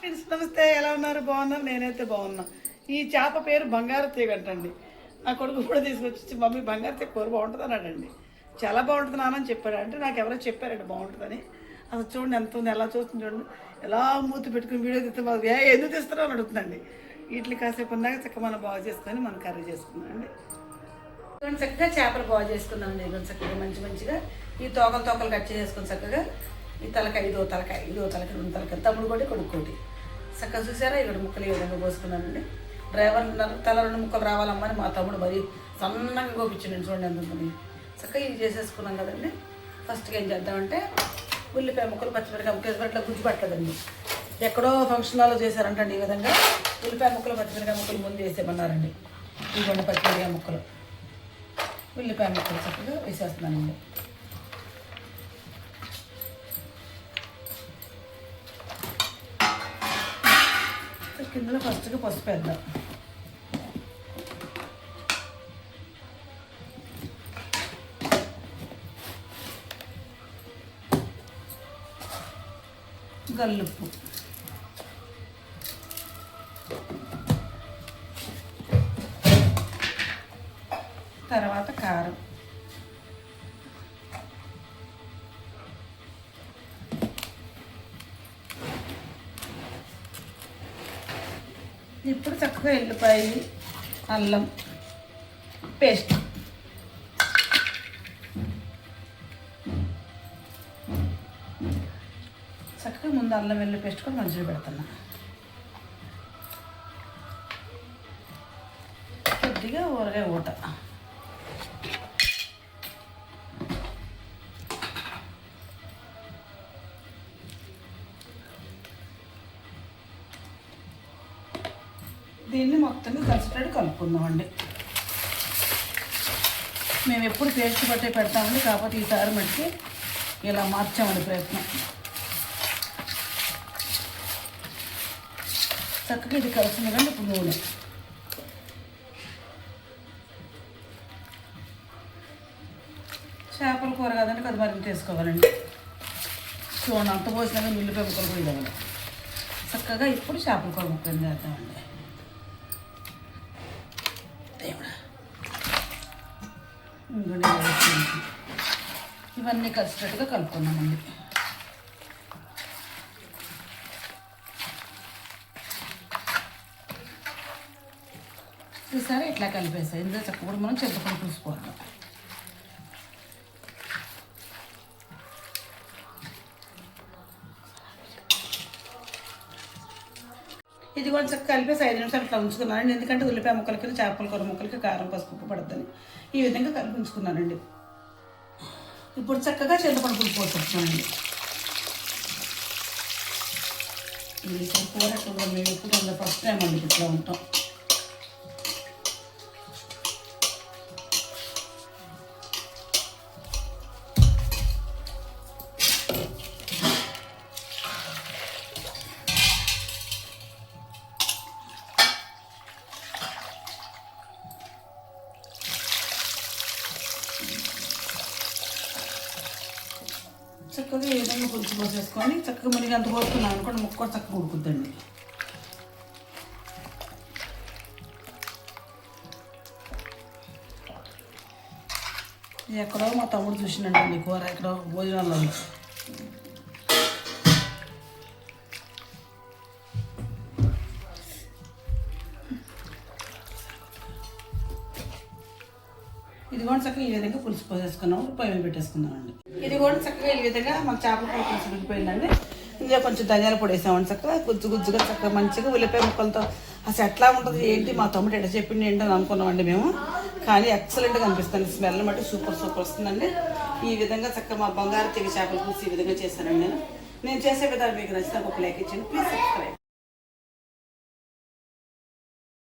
Friends నమస్తే, ఎలా ఉన్నారు? బాగున్నారు? నేనైతే బాగున్నా. ఈ చేప పేరు బంగారు తీగ అంటండి. నా కొడుకు కూడా తీసుకొచ్చి మమ్మీ బంగారు తీగ కూర బాగుంటుంది అన్నాడండి. చాలా బాగుంటుంది నాన్నని చెప్పాడు. అంటే నాకు ఎవరో చెప్పారండి బాగుంటుందని. అసలు చూడండి ఎంత ఉంది, ఎలా చూస్తుంది చూడండి. ఎలా మూతి పెట్టుకుని వీడియో తీస్తే మాకు ఎందుకు తీస్తారో అని అడుగుతుందండి. వీటిని కాసేపు ఉన్నాక చక్కగా మనం బాగు చేసుకొని మనం కర్రీ చేసుకున్నాం అండి. చక్కగా చేపలు బాగు చేసుకున్నామండి. ఇదిగోండి చక్కగా మంచిగా ఈ తోకలు కట్ చేసుకుని చక్కగా ఈ తలకాయ ఇదో తలకాయ రెండు తలకాయ తమ్ముడు కొట్టి కొడుకోటి చక్కగా చూసారా. ఇక్కడ ముక్కలు ఈ విధంగా పోసుకున్నానండి. డ్రైవర్ తల 2 ముక్కలు రావాలమ్మని మా తమ్ముడు మరి సన్నగా కోపించండి. చూడండి ఎంత ఉంటుంది. చక్కగా ఇది చేసేసుకున్నాం కదండి. ఫస్ట్గా ఏం చేద్దామంటే ఉల్లిపాయ ముక్కలు పచ్చిమిరకాయ ముక్కలు ఇట్లా గుజ్జు పట్టదండి. ఎక్కడో ఫంక్షన్ హాల్లో చేశారంటండి. ఈ విధంగా ఉల్లిపాయ ముక్కలు పచ్చిమిరకాయ ముక్కలు ముందు వేసేమన్నారండి. ఇదిగోండి పచ్చిమిరకాయ ముక్కలు ఉల్లిపాయ ముక్కలు చక్కగా వేసేస్తున్నానండి. కిందలో ఫస్ట్గా పసుపు వేద్దాం. గల్లుప్పు, తర్వాత కారం, ఇప్పుడు చక్కగా ఎల్లిపాయ అల్లం పేస్ట్ చక్కగా ముందు అల్లం వెల్లుల్లి పేస్ట్ కూడా మంచిగా పెడుతున్నా. కొద్దిగా ఊరగాయ ఊట, దీన్ని మొత్తంగా కలిసిపెట్టి కలుపుకుందామండి. మేము ఎప్పుడు పేస్ట్ పట్టే పెడతామండి, కాకపోతే ఈసారి మట్టికి ఇలా మార్చామండి ప్రయత్నం. చక్కగా ఇది కలిసింది కానీ ఇప్పుడు నూనె చేపల కూర కదండి, అది మరింత వేసుకోవాలండి. చూడండి అంత పోసినా కానీ ఉల్లిపాయ ముక్కలు కూడా ఇవ్వాలి. చక్కగా ఇప్పుడు చేపల కూర ముక్కలు చేద్దామండి. ఇవన్నీ కలిసినట్టుగా కలుపుకున్నామండి. చూసారా ఇట్లా కలిపేసాయి. ఇందులో చక్కగా మనం చింతపండు చూసుకోవాలి. ఇది కూడా చక్కగా కలిపేసి 5 నిమిషాలు ఇట్లా ఉంచుకున్నానండి. ఎందుకంటే ఉల్లిపాయ ముక్కలకి చేపల కూర ముక్కలకి కారం పసుపు పడుతుంది. ఈ విధంగా కలిపి ఉంచుకున్నానండి. ఇప్పుడు చక్కగా చింతపండు పులుసు పోసుకుంటున్నానండి. ఇది కూర మేము ఎప్పుడు ఫస్ట్ టైం అండి ఇట్లా ఉంటాం. చక్కగా ఈ విధంగా పులుసు పోసేసుకొని చక్కగా మనకి అంత పోసుకున్నాం అనుకోండి, ముక్క కూడా చక్కగా ఉడుకుద్దండి. ఎక్కడో మా తమ్ముడు చూసినట్టండి కూర ఎక్కడో భోజనాల్లో. ఇది కూడా చక్కగా ఈ విధంగా పులుసు పోసేసుకున్నాము. పొయ్యి మీద పెట్టేసుకున్నామండి. ఇది కూడా చక్కగా ఈ విధంగా మన చేపల కూర పులుసు ఉడికిపోయిందండి. ఇందులో కొంచెం ధనియాల పొడి వేసామండి. చక్కగా గుజ్జుగా చక్కగా మంచిగా ఉల్లిపాయ ముక్కలతో అసలు ఎట్లా ఉంటుంది ఏంటి మా తమ్ముడు ఎట్లా చెప్పింది ఏంటని అనుకున్నామండి మేము. కానీ ఎక్సలెంట్గా అనిపిస్తుంది. స్మెల్ బట్టి సూపర్ వస్తుందండి. ఈ విధంగా చక్కగా మా బంగారు తీగ చేపల పులుసు ఈ విధంగా చేశానండి. నేను చేసే విధానం మీకు నచ్చితే ఒక లైక్ ఇచ్చింది. Please subscribe.